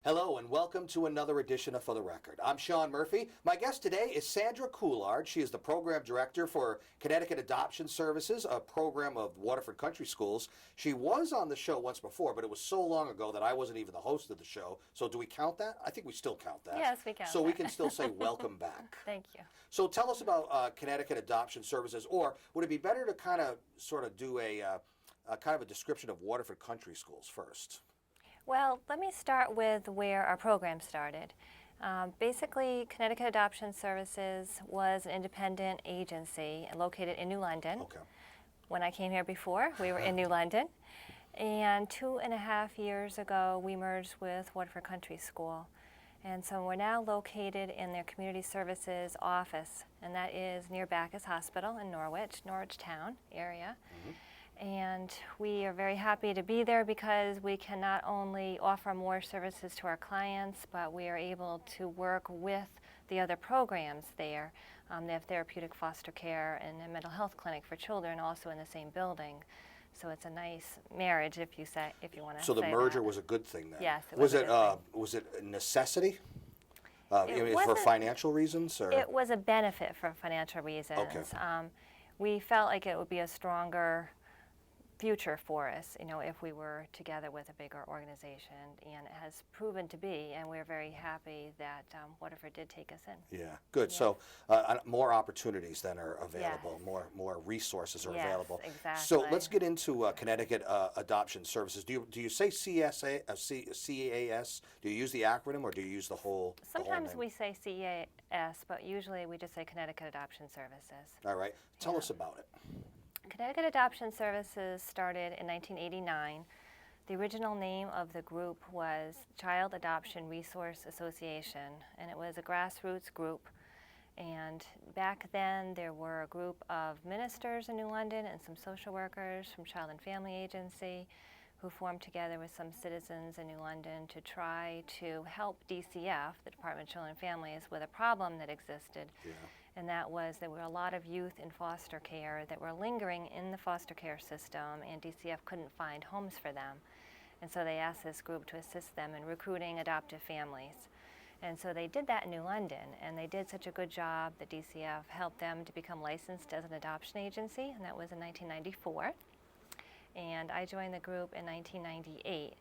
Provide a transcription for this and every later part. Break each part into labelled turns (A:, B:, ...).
A: Hello and welcome to another edition of For the Record. I'm Sean Murphy. My guest today is Sandra Coulard. She is the Program Director for Connecticut Adoption Services, a program of Waterford Country Schools. She was on the show once before, but it was so long ago that I wasn't even the host of the show. So do we count that? I think we still count that.
B: Yes, we count
A: So
B: that.
A: we can still say welcome back.
B: Thank you.
A: So tell us about Connecticut Adoption Services, or would it be better to kind of sort of do a kind of a description of Waterford Country Schools first?
B: Well, let me start with where our program started. Basically, Connecticut Adoption Services was an independent agency located in New London.
A: Okay.
B: When I came here before, we were in New London. And 2.5 years ago, we merged with Waterford Country School. And so we're now located in their community services office, and that is near Bacchus Hospital in Norwich Town area. Mm-hmm. And we are very happy to be there because we can not only offer more services to our clients, but we are able to work with the other programs there. They have therapeutic foster care and a mental health clinic for children also in the same building. So it's a nice marriage, if you want to say
A: So the merger
B: that.
A: was a good thing then?
B: Yes, it was a good thing.
A: Was it a necessity? For financial reasons? Or?
B: It was a benefit for financial reasons.
A: Okay.
B: We felt like it would be a stronger future for us, if we were together with a bigger organization, and it has proven to be, and we're very happy that Waterford did take us in.
A: Yeah, good.
B: Yes.
A: So more opportunities then are available,
B: Yes.
A: more resources are
B: Yes,
A: available.
B: exactly.
A: So let's get into Connecticut Adoption Services. Do you say CAS? Do you use the acronym or do you use the whole
B: Sometimes
A: name?
B: we say CAS, but usually we just say Connecticut Adoption Services.
A: All right. Tell us about it.
B: Connecticut Adoption Services started in 1989. The original name of the group was Child Adoption Resource Association, and it was a grassroots group. And back then there were a group of ministers in New London and some social workers from Child and Family Agency who formed together with some citizens in New London to try to help DCF, the Department of Children and Families, with a problem that existed.
A: Yeah.
B: And that was there were a lot of youth in foster care that were lingering in the foster care system, and DCF couldn't find homes for them. And so they asked this group to assist them in recruiting adoptive families. And so they did that in New London, and they did such a good job that DCF helped them to become licensed as an adoption agency, and that was in 1994. And I joined the group in 1998.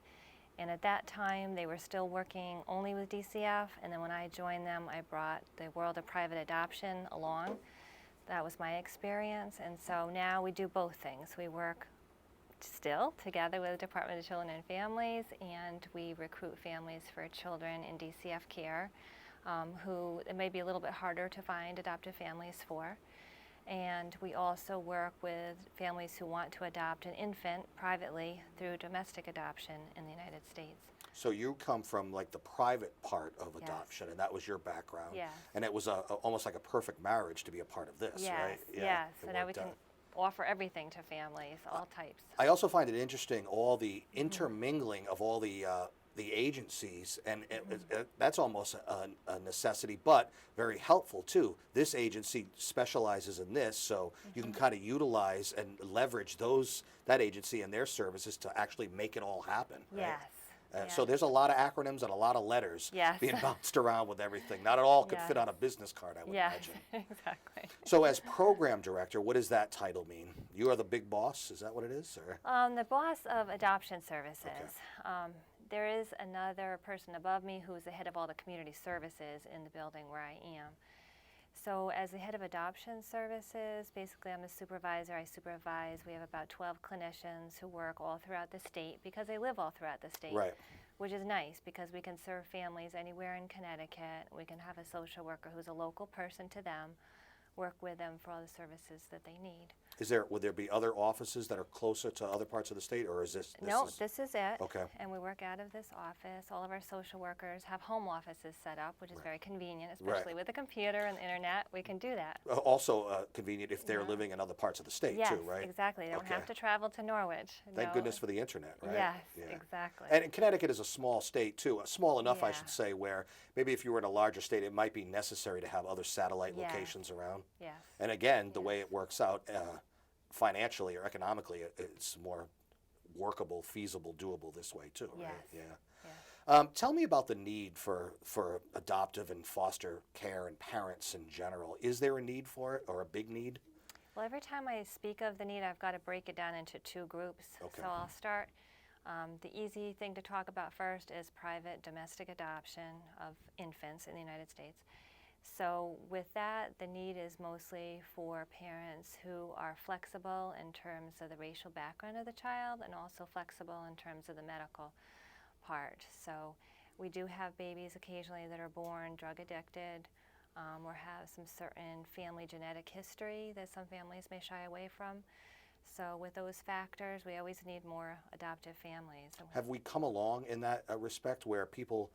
B: And at that time, they were still working only with DCF, and then when I joined them, I brought the world of private adoption along. That was my experience, and so now we do both things. We work still together with the Department of Children and Families, and we recruit families for children in DCF care who it may be a little bit harder to find adoptive families for. And we also work with families who want to adopt an infant privately through domestic adoption in the United States.
A: So you come from like the private part of
B: Yes.
A: adoption, and that was your background.
B: Yes.
A: And it was almost like a perfect marriage to be a part of this,
B: Yes,
A: right?
B: yes.
A: it
B: So now we
A: worked
B: can
A: out.
B: offer everything to families, all types.
A: I also find it interesting, all the intermingling of all the agencies, and that's almost a necessity, but very helpful too. This agency specializes in this, so you can kind of utilize and leverage that agency and their services to actually make it all happen. Right?
B: Yes.
A: So there's a lot of acronyms and a lot of letters
B: Yes.
A: being bounced around with everything. Not at all could
B: Yes.
A: fit on a business card, I would
B: Yes,
A: imagine.
B: exactly.
A: So as program director, what does that title mean? You are the big boss, is that what it is? Or?
B: The boss of adoption services. There is another person above me who is the head of all the community services in the building where I am. So as the head of adoption services, basically I'm a supervisor. I supervise. We have about 12 clinicians who work all throughout the state because they live all throughout the state.
A: Right.
B: Which is nice because we can serve families anywhere in Connecticut. We can have a social worker who's a local person to them, work with them for all the services that they need.
A: Would there be other offices that are closer to other parts of the state, or is this?
B: No, this is it.
A: Okay.
B: And we work out of this office. All of our social workers have home offices set up, which is very convenient, especially with the computer and the internet. We can do that.
A: Also convenient if they're living in other parts of the state
B: Yes,
A: too, right?
B: exactly. They don't have to travel to Norwich.
A: Thank goodness for the internet, right?
B: Yes,
A: Yeah.
B: exactly.
A: And Connecticut is a small state too, small enough, I
B: Yeah.
A: should say, where maybe if you were in a larger state, it might be necessary to have other satellite
B: Yes.
A: locations around.
B: Yes.
A: And again, the way it works out financially or economically, it's more workable, feasible, doable this way too, right?
B: Yes.
A: Yeah.
B: Yes.
A: Tell me about the need for adoptive and foster care and parents in general. Is there a need for it, or a big need?
B: Well, every time I speak of the need, I've got to break it down into two groups.
A: Okay.
B: So I'll start. The easy thing to talk about first is private domestic adoption of infants in the United States. So with that, the need is mostly for parents who are flexible in terms of the racial background of the child and also flexible in terms of the medical part. So we do have babies occasionally that are born drug addicted, or have some certain family genetic history that some families may shy away from. So with those factors, we always need more adoptive families.
A: Have we come along in that respect where people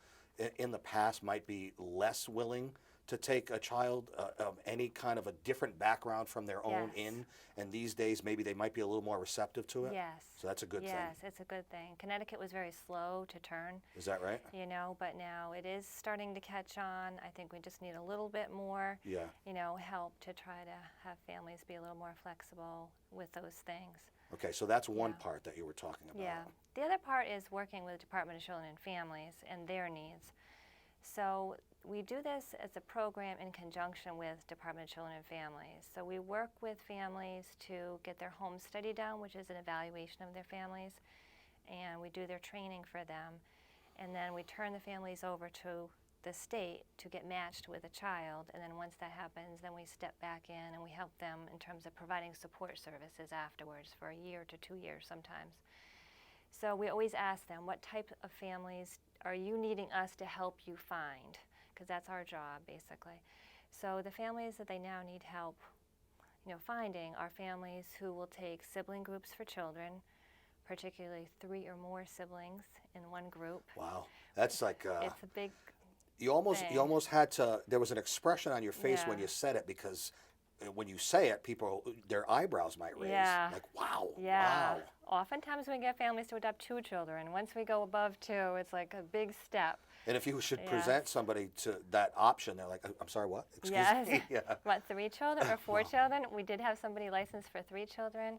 A: in the past might be less willing to take a child of any kind of a different background from their own
B: Yes.
A: and these days maybe they might be a little more receptive to it?
B: Yes.
A: So that's a good thing.
B: Yes, it's a good thing. Connecticut was very slow to turn,
A: Is that right?
B: but now it is starting to catch on. I think we just need a little bit more,
A: Yeah.
B: help to try to have families be a little more flexible with those things.
A: Okay, so that's one
B: Yeah.
A: part that you were talking about.
B: Yeah. The other part is working with the Department of Children and Families and their needs. So we do this as a program in conjunction with Department of Children and Families. So we work with families to get their home study done, which is an evaluation of their families, and we do their training for them. And then we turn the families over to the state to get matched with a child, and then once that happens, then we step back in and we help them in terms of providing support services afterwards for a year to 2 years sometimes. So we always ask them, what type of families are you needing us to help you find? Because that's our job, basically. So the families that they now need help, finding are families who will take sibling groups for children, particularly 3 or more siblings in one group.
A: Wow. That's like
B: It's a big
A: you
B: thing.
A: almost had to, there was an expression on your face when
B: Yeah.
A: you said it, because when you say it, people, their eyebrows might raise.
B: Yeah.
A: Like, wow.
B: Yeah.
A: Wow.
B: Oftentimes we get families to adopt 2 children. Once we go above 2, it's like a big step.
A: And if you should
B: Yes.
A: present somebody to that option, they're like, I'm sorry, what? Excuse
B: Yes.
A: me. Yeah.
B: What, 3 children or 4 children? We did have somebody licensed for 3 children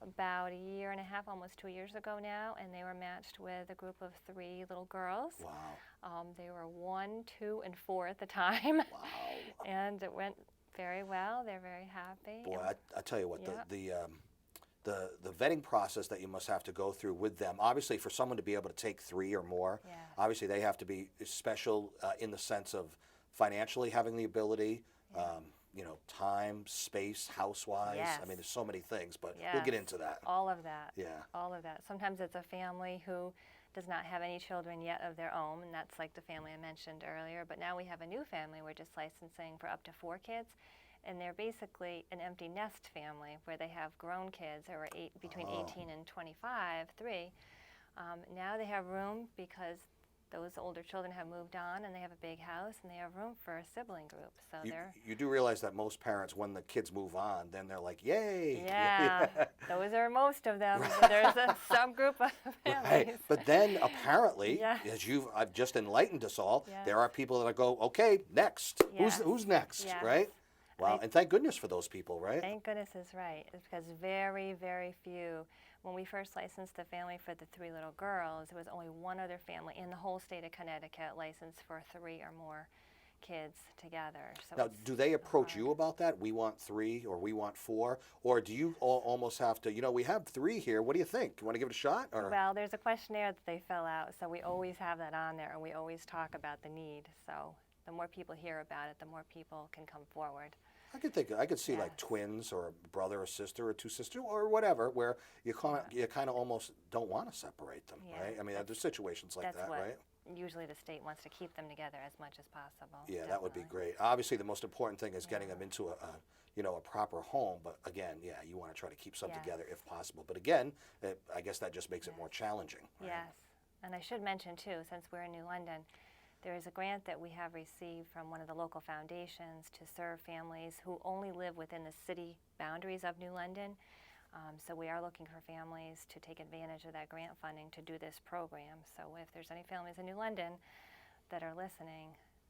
B: about a year and a half, almost 2 years ago now, and they were matched with a group of 3 little girls.
A: Wow.
B: They were 1, 2, and 4 at the time,
A: Wow.
B: and it went very well. They're very happy.
A: Boy,
B: and-
A: I tell you what,
B: Yeah.
A: the vetting process that you must have to go through with them, obviously for someone to be able to take 3 or more,
B: Yes.
A: obviously they have to be special in the sense of financially having the ability, time, space, house-wise.
B: Yes.
A: I mean, there's so many things, but we'll get into that.
B: All of that.
A: Yeah.
B: All of that. Sometimes it's a family who does not have any children yet of their own, and that's like the family I mentioned earlier. But now we have a new family we're just licensing for up to 4 kids, and they're basically an empty nest family where they have grown kids who are between 18 and 25, 3. Now they have room because those older children have moved on and they have a big house and they have room for a sibling group. So
A: You do realize that most parents, when the kids move on, then they're like, yay!
B: Yeah, those are most of them. But there's a subgroup of families.
A: Right. But then apparently,
B: Yes.
A: as I've just enlightened us all,
B: Yes.
A: there are people that go, okay, next.
B: Yes.
A: Who's next,
B: Yes.
A: right? Wow, and thank goodness for those people, right?
B: Thank goodness is right. It's because very, very few. When we first licensed the family for the 3 little girls, there was only one other family in the whole state of Connecticut licensed for 3 or more kids together. So
A: Now,
B: it's
A: do they approach
B: hard.
A: you about that? We want 3 or we want 4? Or do you almost have to, we have 3 here, what do you think? You want to give it a shot? Or?
B: Well, there's a questionnaire that they fill out, so we always have that on there, and we always talk about the need. So the more people hear about it, the more people can come forward.
A: I could see like
B: Yes.
A: twins or a brother or sister or 2 sisters or whatever, where you kind of almost don't want to separate them,
B: Yeah,
A: right? I mean, there's situations like
B: That's
A: that,
B: what
A: right?
B: usually the state wants to keep them together as much as possible.
A: Yeah, that would be
B: definitely.
A: great. Obviously, the most important thing is getting them into a proper home. But again, yeah, you want to try to keep some
B: Yes.
A: together if possible. But again, I guess that just makes it more challenging. Right?
B: Yes, and I should mention too, since we're in New London, there is a grant that we have received from one of the local foundations to serve families who only live within the city boundaries of New London. So we are looking for families to take advantage of that grant funding to do this program. So if there's any families in New London that are listening,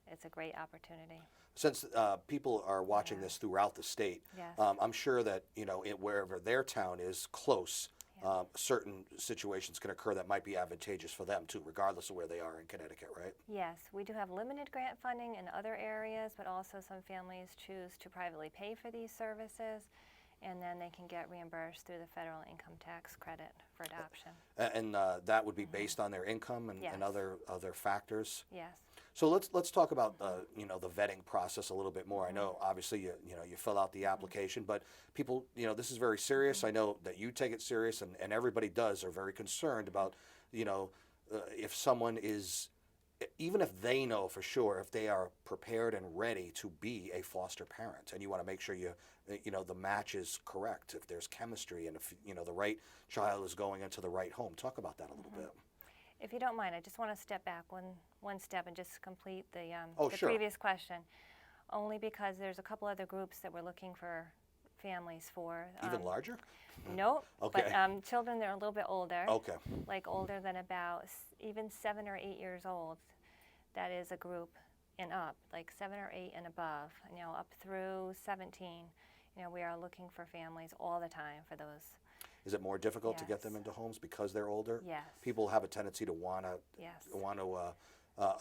B: it's a great opportunity.
A: Since people are watching this throughout the state,
B: Yes.
A: I'm sure that wherever their town is close, certain situations can occur that might be advantageous for them too, regardless of where they are in Connecticut, right?
B: Yes, we do have limited grant funding in other areas, but also some families choose to privately pay for these services, and then they can get reimbursed through the federal income tax credit for adoption.
A: And that would be based on their income and,
B: Yes.
A: and other factors.
B: Yes.
A: So let's talk about the vetting process a little bit more. I know obviously you fill out the application, but people, this is very serious. I know that you take it serious, and everybody does, are very concerned about if someone is, even if they know for sure if they are prepared and ready to be a foster parent, and you want to make sure the match is correct, if there's chemistry, and if the right child is going into the right home. Talk about that a little bit.
B: If you don't mind, I just want to step back one step and just complete the
A: Sure.
B: previous question, only because there's a couple other groups that we're looking for families for.
A: Even larger?
B: Nope.
A: Okay.
B: But children that are a little bit older.
A: Okay.
B: Like older than about even 7 or 8 years old. That is a group and up, like 7 or 8 and above, up through 17. We are looking for families all the time for those.
A: Is it more difficult to get
B: Yes.
A: them into homes because they're older?
B: Yes.
A: People have a tendency to want to
B: Yes.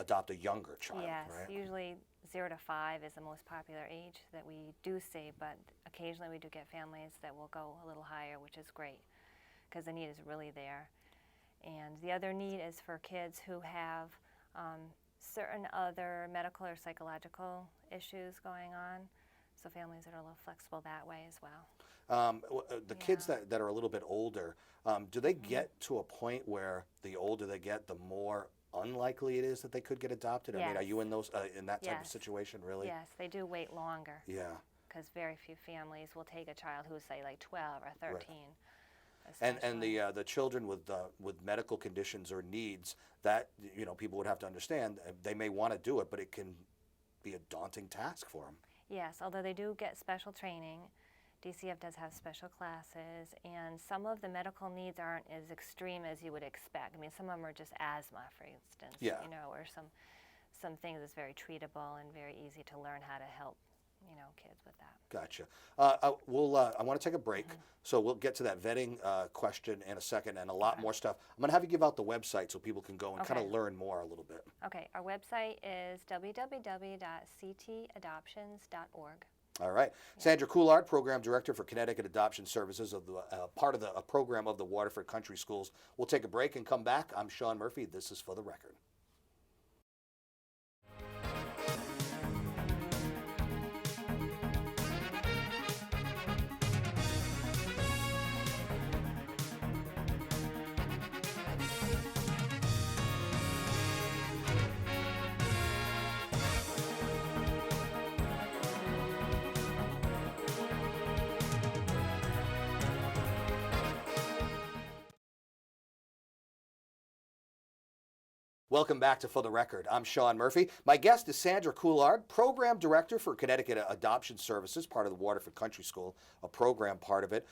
A: adopt a younger child,
B: Yes,
A: right?
B: usually 0 to 5 is the most popular age that we do see, but occasionally we do get families that will go a little higher, which is great because the need is really there. And the other need is for kids who have certain other medical or psychological issues going on, so families that are a little flexible that way as well.
A: The kids that are a little bit older, do they get to a point where the older they get, the more unlikely it is that they could get adopted? I mean, are
B: Yes.
A: you in that type of
B: Yes.
A: situation, really?
B: Yes, they do wait longer
A: Yeah.
B: because very few families will take a child who's, say, like 12 or 13.
A: And
B: especially.
A: the children with medical conditions or needs that people would have to understand, they may want to do it, but it can be a daunting task for them.
B: Yes, although they do get special training. DCF does have special classes, and some of the medical needs aren't as extreme as you would expect. I mean, some of them are just asthma, for instance,
A: Yeah.
B: or some things that's very treatable and very easy to learn how to help, kids with that.
A: Gotcha. I want to take a break, so we'll get to that vetting question in a second and a lot more stuff. I'm going to have you give out the website so people can go and kind of
B: Okay.
A: learn more a little bit.
B: Okay, our website is www.ctadoptions.org.
A: All right. Sandra Coulard, Program Director for Connecticut Adoption Services, of the part of a program of the Waterford Country Schools. We'll take a break and come back. I'm Sean Murphy. This is For the Record. Welcome back to For the Record. I'm Sean Murphy. My guest is Sandra Coulard, Program Director for Connecticut Adoption Services, part of the Waterford Country School, a program part of it.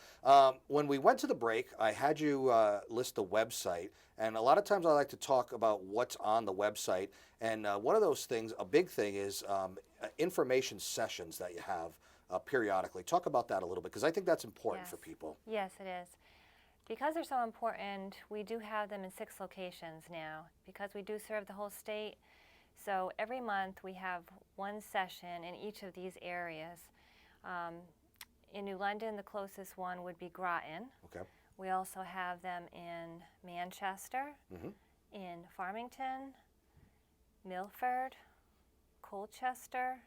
A: When we went to the break, I had you list the website, and a lot of times I like to talk about what's on the website, and one of those things, a big thing, is information sessions that you have periodically. Talk about that a little bit, because I think that's important for people.
B: Yes, it is. Because they're so important, we do have them in 6 locations now, because we do serve the whole state. So every month we have one session in each of these areas. In New London, the closest one would be Groton.
A: Okay.
B: We also have them in Manchester, in Farmington, Milford, Colchester,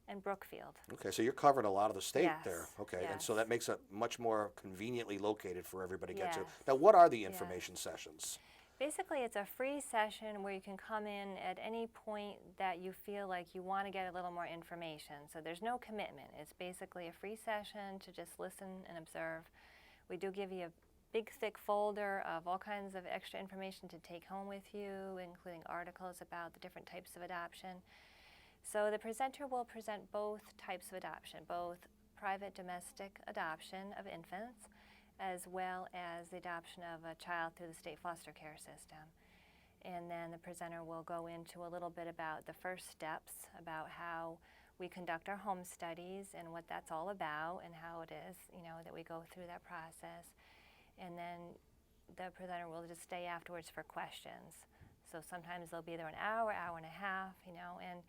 B: and Brookfield.
A: Okay, so you're covering a lot of the state
B: Yes,
A: there. Okay, and
B: yes.
A: so that makes it much more conveniently located for everybody to get to.
B: Yes.
A: Now, what are the information sessions?
B: Basically, it's a free session where you can come in at any point that you feel like you want to get a little more information. So there's no commitment. It's basically a free session to just listen and observe. We do give you a big, thick folder of all kinds of extra information to take home with you, including articles about the different types of adoption. So the presenter will present both types of adoption, both private domestic adoption of infants, as well as the adoption of a child through the state foster care system. And then the presenter will go into a little bit about the first steps, about how we conduct our home studies and what that's all about and how it is, that we go through that process. and then the presenter will just stay afterwards for questions. So sometimes they'll be there an hour, hour and a half, and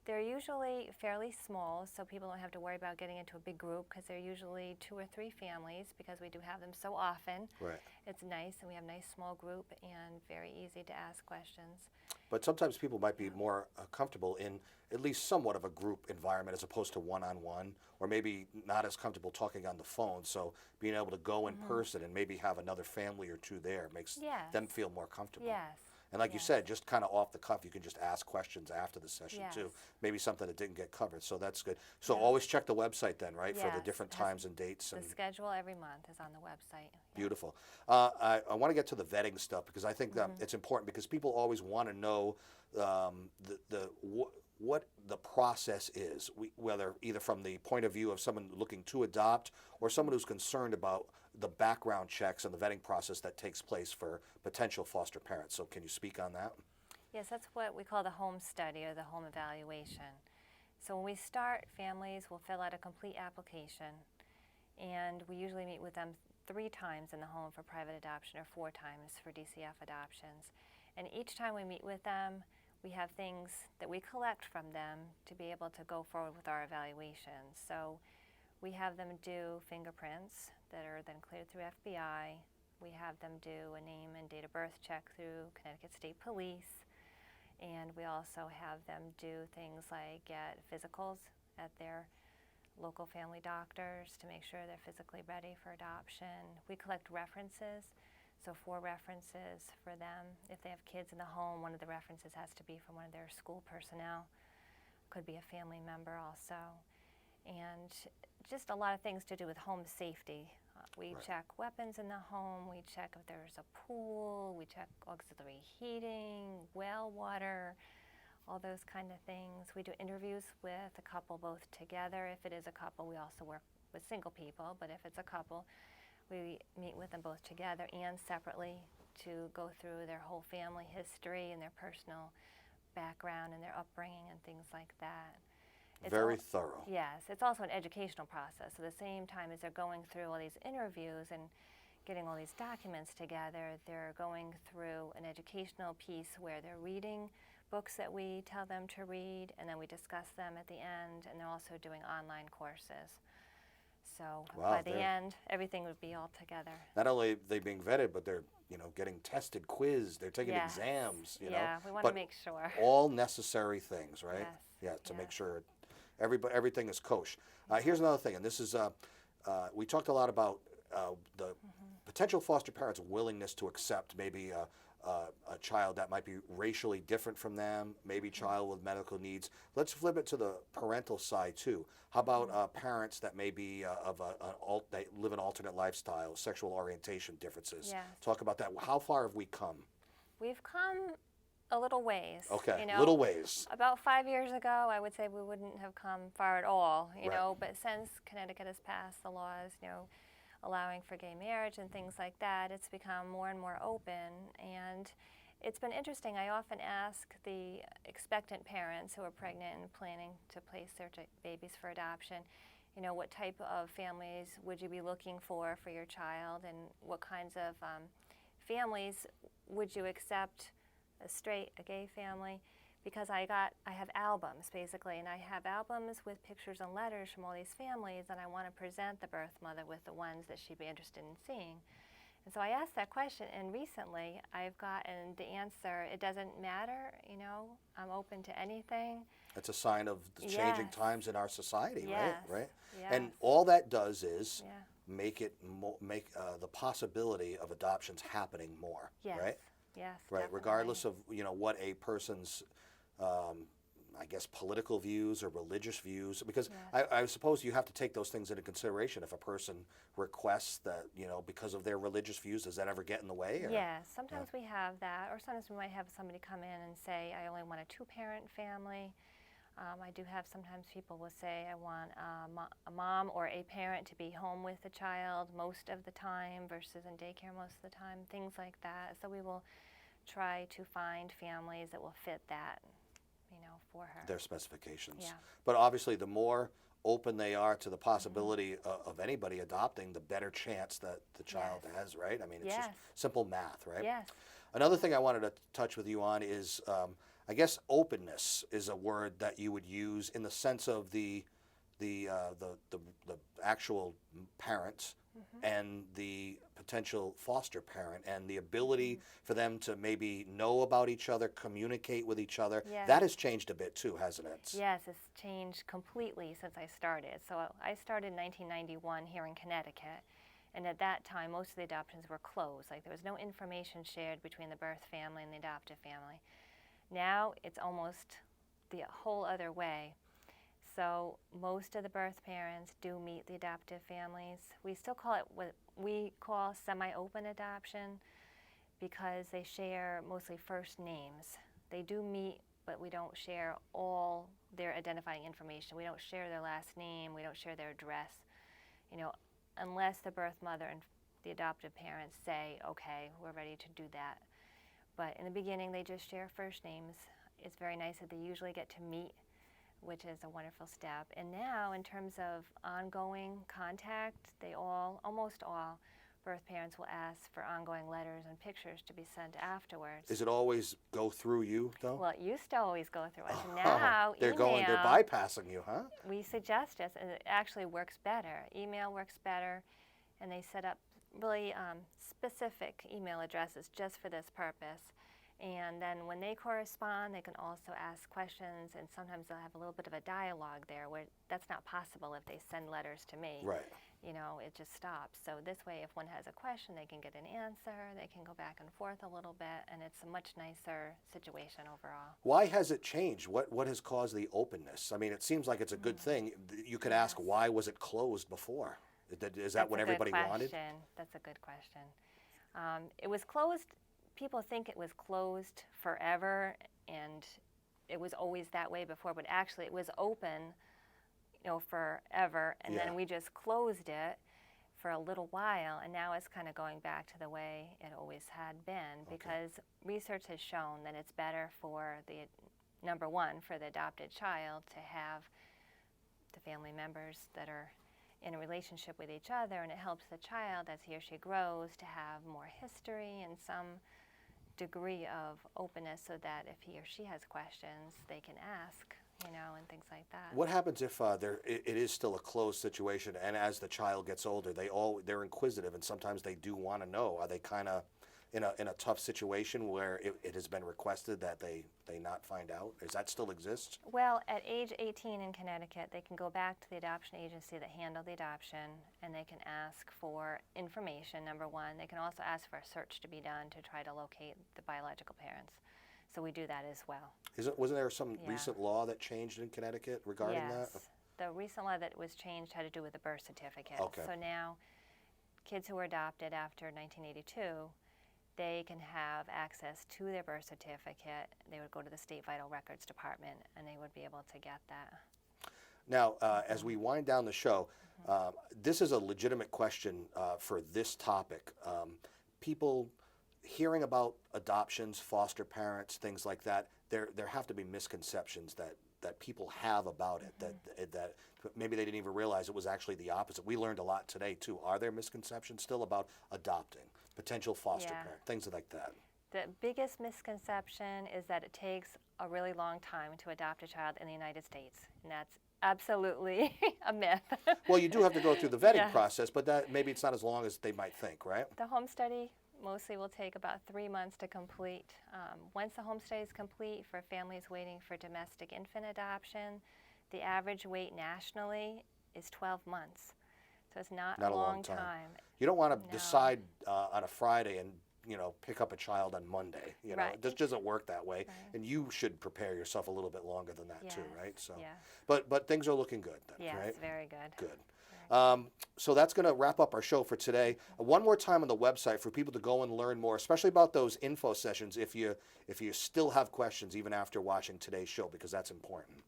B: they're usually fairly small, so people don't have to worry about getting into a big group because they're usually 2 or 3 families because we do have them so often.
A: Right.
B: It's nice, and we have a nice small group and very easy to ask questions.
A: But sometimes people might be more comfortable in at least somewhat of a group environment as opposed to one-on-one, or maybe not as comfortable talking on the phone. So being able to go in person and maybe have another family or 2 there makes
B: Yes.
A: them feel more comfortable.
B: Yes.
A: And like you
B: Yes.
A: said, just kind of off the cuff, you can just ask questions after the session too.
B: Yes.
A: Maybe something that didn't get covered. So that's good. So
B: Yeah.
A: always check the website then, right, for the
B: Yes,
A: different
B: it has
A: times and dates.
B: The
A: And
B: schedule every month is on the website. Yeah.
A: beautiful. I want to get to the vetting stuff because I think that it's important because people always want to know what the process is, whether either from the point of view of someone looking to adopt or someone who's concerned about the background checks and the vetting process that takes place for potential foster parents. So can you speak on that?
B: Yes, that's what we call the home study or the home evaluation. So when we start, families will fill out a complete application, and we usually meet with them 3 times in the home for private adoption or 4 times for DCF adoptions. And each time we meet with them, we have things that we collect from them to be able to go forward with our evaluations. So we have them do fingerprints that are then cleared through FBI. We have them do a name and date of birth check through Connecticut State Police. And we also have them do things like get physicals at their local family doctors to make sure they're physically ready for adoption. We collect references, so 4 references for them. If they have kids in the home, one of the references has to be from one of their school personnel. Could be a family member also. And just a lot of things to do with home safety. We
A: Right.
B: check weapons in the home, we check if there's a pool, we check auxiliary heating, well water, all those kind of things. We do interviews with a couple both together. If it is a couple, we also work with single people, but if it's a couple, we meet with them both together and separately to go through their whole family history and their personal background and their upbringing and things like that.
A: Very thorough.
B: Yes, it's also an educational process. So at the same time as they're going through all these interviews and getting all these documents together, they're going through an educational piece where they're reading books that we tell them to read, and then we discuss them at the end, and they're also doing online courses. So
A: Wow,
B: by the end, everything would be all together.
A: Not only are they being vetted, but they're getting tested, quizzed, they're taking
B: Yes.
A: exams.
B: Yeah, we want
A: but
B: to make sure.
A: all necessary things, right?
B: Yes,
A: Yeah, to make
B: yes.
A: sure everything is kosher. Here's another thing, and this is we talked a lot about the potential foster parents' willingness to accept maybe a child that might be racially different from them, maybe child with medical needs. Let's flip it to the parental side too. How about parents that may be they live an alternate lifestyle, sexual orientation differences?
B: Yes.
A: Talk about that. How far have we come?
B: We've come a little ways.
A: Okay, little ways.
B: About 5 years ago, I would say we wouldn't have come far at all,
A: Right.
B: but since Connecticut has passed the laws, allowing for gay marriage and things like that, it's become more and more open, and it's been interesting. I often ask the expectant parents who are pregnant and planning to place their babies for adoption, what type of families would you be looking for your child, and what kinds of families would you accept, a straight, a gay family? Because I have albums basically, and I have albums with pictures and letters from all these families, and I want to present the birth mother with the ones that she'd be interested in seeing. And so I asked that question, and recently I've gotten the answer, it doesn't matter, I'm open to anything.
A: It's a sign of the changing
B: Yes.
A: times in our society,
B: Yes.
A: right?
B: Yes.
A: And all that does is
B: Yeah.
A: make the possibility of adoptions happening more,
B: Yes.
A: right?
B: Yes.
A: Right,
B: Definitely.
A: regardless of what a person's, I guess, political views or religious views, because
B: Yes.
A: I suppose you have to take those things into consideration. If a person requests that, because of their religious views, does that ever get in the way? Or?
B: Yes, sometimes we have that, or sometimes we might have somebody come in and say, I only want a 2-parent family. I do have sometimes people will say, I want a mom or a parent to be home with the child most of the time versus in daycare most of the time, things like that. So we will try to find families that will fit that, for her.
A: Their specifications.
B: Yeah.
A: But obviously, the more open they are to the possibility of anybody adopting, the better chance that the child
B: Yes.
A: has, right? I mean, it's
B: Yes.
A: just simple math, right?
B: Yes.
A: Another thing I wanted to touch with you on is, I guess, openness is a word that you would use in the sense of the actual parents and the potential foster parent, and the ability for them to maybe know about each other, communicate with each other.
B: Yes.
A: That has changed a bit too, hasn't it?
B: Yes, it's changed completely since I started. So I started in 1991 here in Connecticut, and at that time most of the adoptions were closed. Like there was no information shared between the birth family and the adoptive family. Now it's almost the whole other way. So most of the birth parents do meet the adoptive families. We still call it what we call semi-open adoption because they share mostly first names. They do meet, but we don't share all their identifying information. We don't share their last name. We don't share their address, unless the birth mother and the adoptive parents say, okay, we're ready to do that. But in the beginning, they just share first names. It's very nice that they usually get to meet, which is a wonderful step. And now, in terms of ongoing contact, almost all birth parents will ask for ongoing letters and pictures to be sent afterwards.
A: Does it always go through you, though?
B: Well, it used to always go through us. Now,
A: they're bypassing you, huh?
B: We suggest it, and it actually works better. Email works better, and they set up really specific email addresses just for this purpose. And then when they correspond, they can also ask questions, and sometimes they'll have a little bit of a dialogue there where that's not possible if they send letters to me.
A: Right.
B: It just stops. So this way, if one has a question, they can get an answer, they can go back and forth a little bit, and it's a much nicer situation overall.
A: Why has it changed? What has caused the openness? I mean, it seems like it's a good thing. You could ask, why was it closed before? Is that what everybody wanted?
B: That's a good question. It was closed. People think it was closed forever, and it was always that way before, but actually it was open, forever, and then we just closed it for a little while, and now it's kind of going back to the way it always had been, because research has shown that it's better for number one, for the adopted child to have the family members that are in a relationship with each other, and it helps the child as he or she grows to have more history and some degree of openness, so that if he or she has questions, they can ask, and things like that.
A: What happens if it is still a closed situation, and as the child gets older, they're inquisitive, and sometimes they do want to know? Are they kind of in a tough situation where it has been requested that they not find out? Does that still exist?
B: Well, at age 18 in Connecticut, they can go back to the adoption agency that handled the adoption, and they can ask for information, number one. They can also ask for a search to be done to try to locate the biological parents. So we do that as well.
A: Wasn't there some recent law that changed in Connecticut regarding that?
B: Yes. The recent law that was changed had to do with the birth certificate.
A: Okay.
B: So now kids who were adopted after 1982, they can have access to their birth certificate. They would go to the State Vital Records Department, and they would be able to get that.
A: Now, as we wind down the show, this is a legitimate question for this topic. People hearing about adoptions, foster parents, things like that, there have to be misconceptions that people have about it, that maybe they didn't even realize it was actually the opposite. We learned a lot today, too. Are there misconceptions still about adopting, potential foster parent, things like that?
B: The biggest misconception is that it takes a really long time to adopt a child in the United States, and that's absolutely a myth.
A: Well, you do have to go through the vetting process, but maybe it's not as long as they might think, right?
B: The home study mostly will take about 3 months to complete. Once the home study is complete, for families waiting for domestic infant adoption, the average wait nationally is 12 months. So it's not a long time.
A: You don't want to decide on a Friday and pick up a child on Monday.
B: Right.
A: It just doesn't work that way.
B: Right.
A: And you should prepare yourself a little bit longer than that too, right? So,
B: yes.
A: But things are looking good then,
B: Yes,
A: right?
B: very good.
A: Good. So that's going to wrap up our show for today. One more time on the website for people to go and learn more, especially about those info sessions if you still have questions even after watching today's show, because that's important.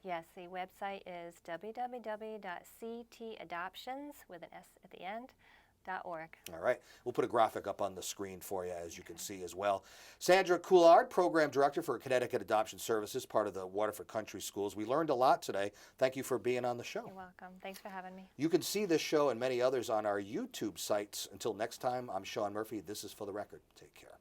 B: Yes, the website is www.ctadoptions, with an S at the end, .org.
A: All right. We'll put a graphic up on the screen for you, as you can see as well. Sandra Coulard, Program Director for Connecticut Adoption Services, part of the Waterford Country Schools. We learned a lot today. Thank you for being on the show.
B: You're welcome. Thanks for having me.
A: You can see this show and many others on our YouTube sites. Until next time, I'm Sean Murphy. This is For the Record. Take care.